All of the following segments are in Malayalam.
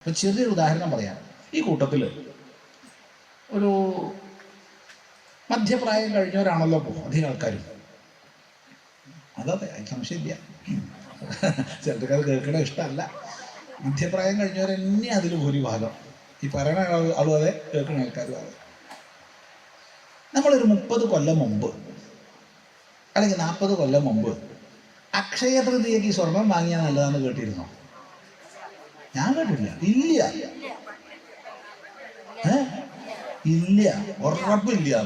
ഇപ്പം ചെറിയൊരു ഉദാഹരണം പറയാം. ഈ കൂട്ടത്തിൽ ഒരു മധ്യപ്രായം കഴിഞ്ഞവരാണല്ലോ അധികം ആൾക്കാരും. അതെ, സംശയമില്ല. ചിലർക്കത് കേൾക്കണ ഇഷ്ടമല്ല. മധ്യപ്രായം കഴിഞ്ഞവർ തന്നെ അതിൽ ഭൂരിഭാഗം. ഈ പറയണ ആളും അതെ, കേൾക്കുന്ന ആൾക്കാരും അതെ. നമ്മളൊരു 30 കൊല്ലം മുമ്പ് അല്ലെങ്കിൽ 40 കൊല്ലം മുമ്പ് അക്ഷയ തൃതീയക്ക് സ്വർണം വാങ്ങിയാൽ നല്ലതാണെന്ന് കേട്ടിരുന്നോ? ഞാൻ കേട്ടില്ല. ഇല്ല, ഇല്ല, ഉറപ്പില്ല.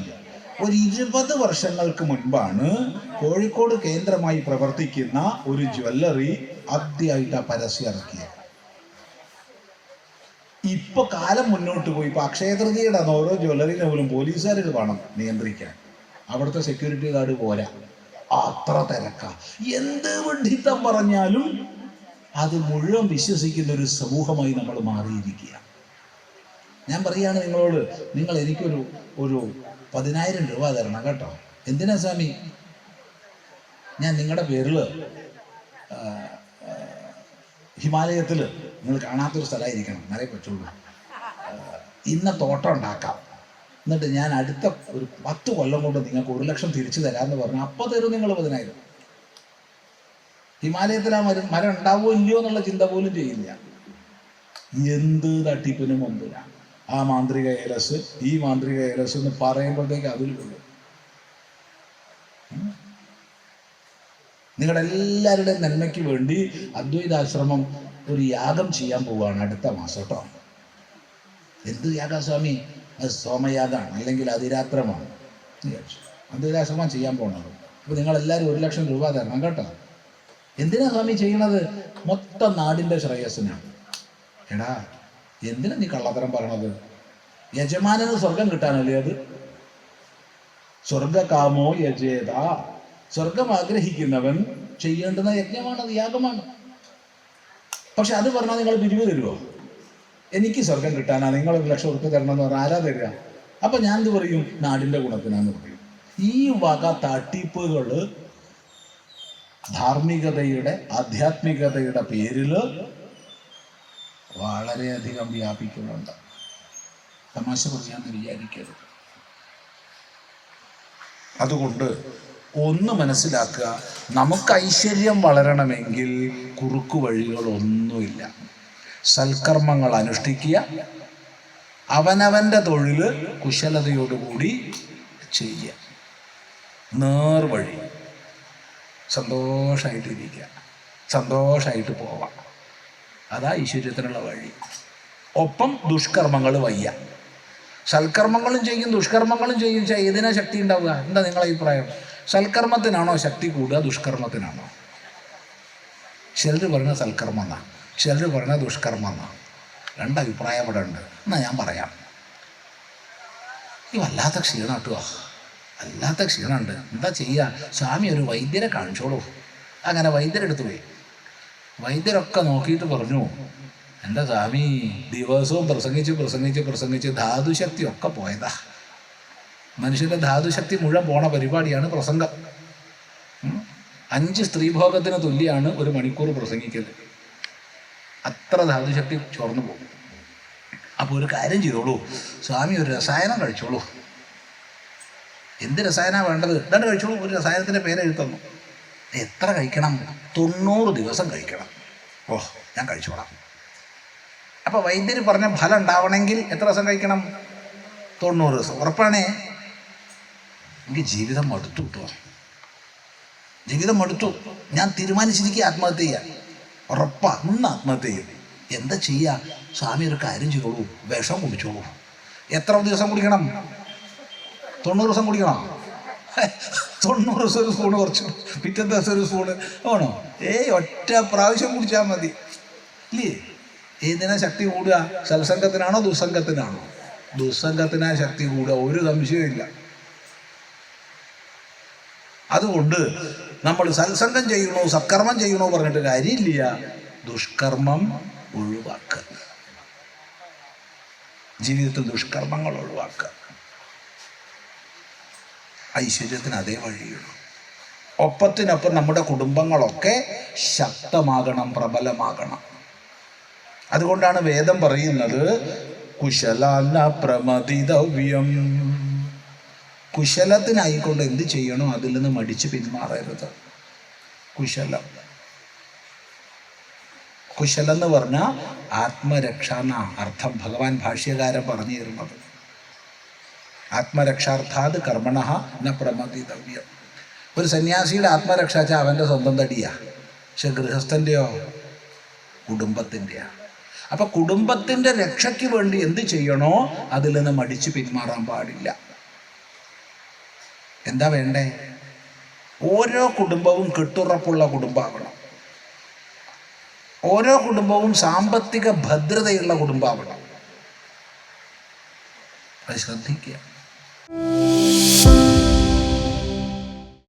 ഒരു 20 വർഷങ്ങൾക്ക് മുൻപാണ് കോഴിക്കോട് കേന്ദ്രമായി പ്രവർത്തിക്കുന്ന ഒരു ജ്വല്ലറി ആദ്യമായിട്ട് ആ പരസ്യം ഇറക്കിയത്. ഇപ്പൊ കാലം മുന്നോട്ട് പോയി. ഇപ്പൊ അക്ഷയ തൃതീയയുടെ ഓരോ ജ്വല്ലറിനെ പോലും പോലീസുകാർക്ക് വേണം നിയന്ത്രിക്കാൻ. അവിടുത്തെ സെക്യൂരിറ്റി ഗാർഡ് പോരാ, അത്ര തിരക്കാ. എന്ത് വിഡ്ഢിത്തം പറഞ്ഞാലും അത് മുഴുവൻ വിശ്വസിക്കുന്ന ഒരു സമൂഹമായി നമ്മൾ മാറിയിരിക്കുക. ഞാൻ പറയുകയാണ് നിങ്ങളോട്, നിങ്ങൾ എനിക്കൊരു 10,000 രൂപ തരണം കേട്ടോ. എന്തിനാ സ്വാമി? ഞാൻ നിങ്ങളുടെ പേരിൽ ഹിമാലയത്തിൽ നിങ്ങൾ കാണാത്തൊരു സ്ഥലമായിരിക്കണം, എന്നാലേ പറ്റുള്ളൂ, ഇന്ന തോട്ടം ഉണ്ടാക്കാം. എന്നിട്ട് ഞാൻ അടുത്ത ഒരു 10 കൊല്ലം കൊണ്ട് നിങ്ങൾക്ക് 1 ലക്ഷം തിരിച്ചു തരാമെന്ന് പറഞ്ഞു. അപ്പോൾ തരും നിങ്ങൾ 10,000. ഹിമാലയത്തിൽ ആ മരം ഉണ്ടാവുമോ ഇല്ലയോ എന്നുള്ള ചിന്ത പോലും ചെയ്യില്ല. എന്ത് തട്ടിപ്പിനും മുമ്പിലാണ്. ആ മാന്ത്രിക ഏലസ്, ഈ മാന്ത്രിക ഏലസ് എന്ന് പറയുമ്പോഴത്തേക്ക് അതിൽ കൊള്ളും. നിങ്ങളുടെ എല്ലാവരുടെയും നന്മയ്ക്ക് വേണ്ടി അദ്വൈതാശ്രമം ഒരു യാഗം ചെയ്യാൻ പോവുകയാണ് അടുത്ത മാസം കേട്ടോ. എന്ത് യാഗം സ്വാമി? അത് സോമയാഗമാണ്, അല്ലെങ്കിൽ അതിരാത്രമാണ്. അദ്വൈതാശ്രമം ചെയ്യാൻ പോകണത്. അപ്പോൾ നിങ്ങളെല്ലാവരും 1 ലക്ഷം രൂപ തരണം കേട്ടോ. എന്തിനാ സ്വാമി ചെയ്യണത്? മൊത്തം നാടിൻ്റെ ശ്രേയസ്സിനാണ്. എടാ, എന്തിനാ നീ കള്ളത്തരം പറയണത്? യജമാനന് സ്വർഗം കിട്ടാനല്ലേ അത്? സ്വർഗകാമോ യജേത. സ്വർഗം ആഗ്രഹിക്കുന്നവൻ ചെയ്യേണ്ടുന്ന യജ്ഞമാണത്, യാഗമാണ്. പക്ഷെ അത് പറഞ്ഞാൽ നിങ്ങൾ പിരിവ് തരുമോ? എനിക്ക് സ്വർഗം കിട്ടാനാ നിങ്ങൾ 1 ലക്ഷം ഉറുപ്പിക തരണം എന്ന് പറഞ്ഞാൽ ആരാ തരിക? അപ്പം ഞാൻ എന്ത് പറയും? നാടിൻ്റെ ഗുണത്തിനാന്ന് പറയും. ഈ വക തട്ടിപ്പുകൾ ധാർമ്മികതയുടെ, ആധ്യാത്മികതയുടെ പേരിൽ വളരെയധികം വ്യാപിക്കുന്നുണ്ട്. തമാശ പറയാമെന്ന് വിചാരിക്കരുത്. അതുകൊണ്ട് ഒന്ന് മനസ്സിലാക്കുക, നമുക്ക് ഐശ്വര്യം വളരണമെങ്കിൽ കുറുക്കു വഴികളൊന്നുമില്ല. സൽക്കർമ്മങ്ങൾ അനുഷ്ഠിക്കുക, അവനവൻ്റെ തൊഴിൽ കുശലതയോടുകൂടി ചെയ്യുക, നേർവഴി, സന്തോഷമായിട്ടിരിക്കുക, സന്തോഷമായിട്ട് പോവാം. അതാ ഐശ്വര്യത്തിനുള്ള വഴി. ഒപ്പം ദുഷ്കർമ്മങ്ങൾ വയ്യ. സൽക്കർമ്മങ്ങളും ചെയ്യും ദുഷ്കർമ്മങ്ങളും ചെയ്യും. ഏതിനാ ശക്തി ഉണ്ടാവുക? എന്താ നിങ്ങളുടെ അഭിപ്രായം? സൽക്കർമ്മത്തിനാണോ ശക്തി കൂടുക, ദുഷ്കർമ്മത്തിനാണോ? ചിലർ പറഞ്ഞ സൽക്കർമ്മം എന്നാ, ചിലർ പറഞ്ഞ ദുഷ്കർമ്മം എന്നാ. 2 അഭിപ്രായം ഇവിടെ ഉണ്ട്. എന്നാ ഞാൻ പറയാം. ഈ വല്ലാത്ത ക്ഷീണം കിട്ടുക, വല്ലാത്ത ക്ഷീണമുണ്ട്. എന്താ ചെയ്യുക? സ്വാമി ഒരു വൈദ്യരെ കാണിച്ചോളൂ. അങ്ങനെ വൈദ്യരെടുത്ത് പോയി. വൈദ്യരൊക്കെ നോക്കിയിട്ട് പറഞ്ഞു, എൻ്റെ സ്വാമി ദിവസവും പ്രസംഗിച്ച് ധാതുശക്തി ഒക്കെ പോയതാ. മനുഷ്യൻ്റെ ധാതുശക്തി മുഴുവൻ പോണ പരിപാടിയാണ് പ്രസംഗം. 5 സ്ത്രീഭോഗത്തിന് തുല്യമാണ് 1 മണിക്കൂർ പ്രസംഗിക്കൽ. അത്ര ധാതുശക്തി ചോർന്നു പോകും. അപ്പോൾ ഒരു കാര്യം ചെയ്തോളൂ, സ്വാമി ഒരു രസായനം കഴിച്ചോളൂ. എന്ത് രസായനമാണ് വേണ്ടത്? ഇതാണ്ട് കഴിച്ചോളൂ. ഒരു രസായനത്തിൻ്റെ പേരെഴുതുന്നു. എത്ര കഴിക്കണം? 90 ദിവസം കഴിക്കണം. ഓ, ഞാൻ കഴിച്ചോളാം. അപ്പോൾ വൈദ്യർ പറഞ്ഞ ഫലം ഉണ്ടാവണമെങ്കിൽ എത്ര ദിവസം കഴിക്കണം? 90 ദിവസം. ഉറപ്പാണേ. എനിക്ക് ജീവിതം മടുത്തു കിട്ടുക, ജീവിതം മടുത്തു. ഞാൻ തീരുമാനിച്ചിരിക്കുക ആത്മഹത്യ ചെയ്യാൻ. ഉറപ്പാ, നിന്ന് ആത്മഹത്യ ചെയ്യും. എന്താ ചെയ്യുക? സ്വാമി ഒരു കാര്യം ചെയ്തോളൂ, വിഷം കുടിച്ചോളൂ. എത്ര ദിവസം കുടിക്കണം? 90 ദിവസം കുടിക്കണം. 90 ദിവസം ഒരു സ്പൂണ് കുറച്ചു, പിറ്റത്തെ ദിവസം ഒരു സ്പൂണ് ആണോ? ഒറ്റ പ്രാവശ്യം കുടിച്ചാൽ മതി ഇല്ലേ? ഏതിനാ ശക്തി കൂടുക? സത്സംഗത്തിനാണോ ദുസ്സംഗത്തിനാണോ? ദുസ്സംഗത്തിനാ ശക്തി കൂടുക, ഒരു സംശയമില്ല. അതുകൊണ്ട് നമ്മൾ സത്സംഗം ചെയ്യണോ സത്കർമ്മം ചെയ്യണോ പറഞ്ഞിട്ട് കാര്യമില്ല. ദുഷ്കർമ്മം ഒഴിവാക്കുക, ജീവിതത്തിൽ ദുഷ്കർമ്മങ്ങൾ ഒഴിവാക്കുക. ഐശ്വര്യത്തിന് അതേ വഴിയുള്ളൂ. ഒപ്പത്തിനൊപ്പം നമ്മുടെ കുടുംബങ്ങളൊക്കെ ശക്തമാകണം, പ്രബലമാകണം. അതുകൊണ്ടാണ് വേദം പറയുന്നത് കുശലാന പ്രമദിതവ്യം. കുശലത്തിനായിക്കൊണ്ട് എന്ത് ചെയ്യണോ അതിൽ നിന്ന് മടിച്ച് പിന്മാറരുത്. കുശലം എന്ന് പറഞ്ഞാൽ ആത്മരക്ഷ എന്ന അർത്ഥം ഭഗവാൻ ഭാഷ്യകാരൻ പറഞ്ഞു തരുന്നത്. ആത്മരക്ഷാർത്ഥാത് കർമ്മണഃ ന പ്രമദിതവ്യം. ഒരു സന്യാസിയുടെ ആത്മരക്ഷ വെച്ചാൽ അവൻ്റെ സ്വന്തം തടിയാ. പക്ഷെ ഗൃഹസ്ഥൻ്റെയോ കുടുംബത്തിൻ്റെയാ. അപ്പം കുടുംബത്തിൻ്റെ രക്ഷയ്ക്ക് വേണ്ടി എന്ത് ചെയ്യണോ അതിൽ നിന്ന് മടിച്ച് പിന്മാറാൻ പാടില്ല. എന്താ വേണ്ടേ? ഓരോ കുടുംബവും കെട്ടുറപ്പുള്ള കുടുംബമാവണം. ഓരോ കുടുംബവും സാമ്പത്തിക ഭദ്രതയുള്ള കുടുംബമാവണം. അത് ശ്രദ്ധിക്കുക.